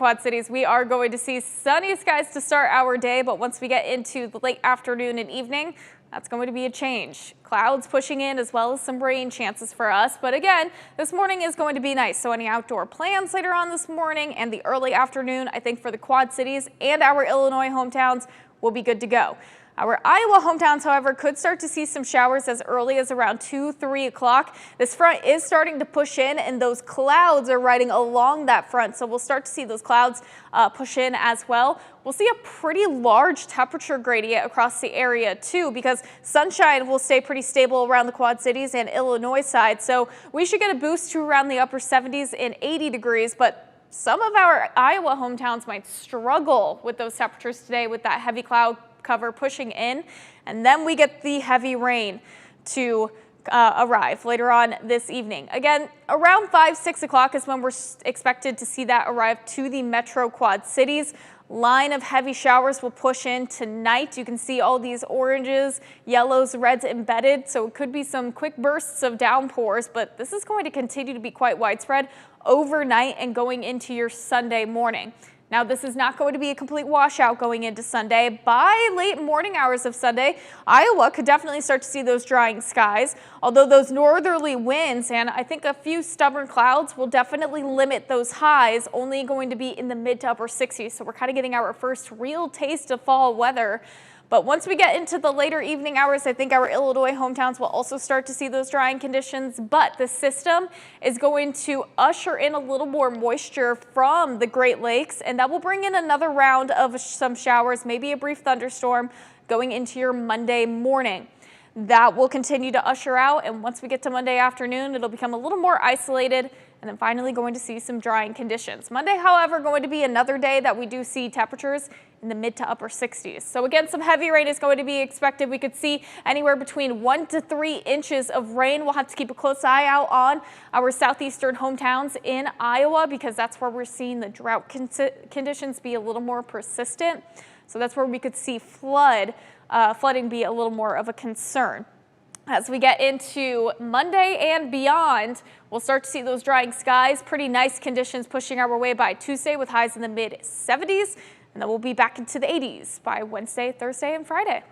Quad Cities, we are going to see sunny skies to start our day, but once we get into the late afternoon and evening, that's going to be a change. Clouds pushing in as well as some rain chances for us. But again, this morning is going to be nice. So any outdoor plans later on this morning and the early afternoon, I think for the Quad Cities and our Illinois hometowns will be good to go. Our Iowa hometowns, however, could start to see some showers as early as around 2-3 o'clock. This front is starting to push in and those clouds are riding along that front. So we'll start to see those clouds push in as well. We'll see a pretty large temperature gradient across the area too, because sunshine will stay pretty stable around the Quad Cities and Illinois side. So we should get a boost to around the upper 70s and 80 degrees, but some of our Iowa hometowns might struggle with those temperatures today with that heavy cloud cover pushing in, and then we get the heavy rain to arrive later on this evening. Again, around 5-6 o'clock is when we're expected to see that arrive to the Metro Quad Cities. Line of heavy showers will push in tonight. You can see all these oranges, yellows, reds embedded, so it could be some quick bursts of downpours, but this is going to continue to be quite widespread overnight and going into your Sunday morning. Now, this is not going to be a complete washout going into Sunday. By late morning hours of Sunday, Iowa could definitely start to see those drying skies, although those northerly winds and I think a few stubborn clouds will definitely limit those highs, only going to be in the mid to upper 60s. So we're kind of getting our first real taste of fall weather. But once we get into the later evening hours, I think our Illinois hometowns will also start to see those drying conditions. But the system is going to usher in a little more moisture from the Great Lakes, and that will bring in another round of some showers, maybe a brief thunderstorm going into your Monday morning. That will continue to usher out, and once we get to Monday afternoon, it'll become a little more isolated, and then finally going to see some drying conditions. Monday, however, going to be another day that we do see temperatures in the mid to upper 60s. So again, some heavy rain is going to be expected. We could see anywhere between 1 to 3 inches of rain. We'll have to keep a close eye out on our southeastern hometowns in Iowa because that's where we're seeing the drought conditions be a little more persistent. So that's where we could see flooding be a little more of a concern. As we get into Monday and beyond, we'll start to see those drying skies, pretty nice conditions pushing our way by Tuesday with highs in the mid 70s, and then we'll be back into the 80s by Wednesday, Thursday, and Friday.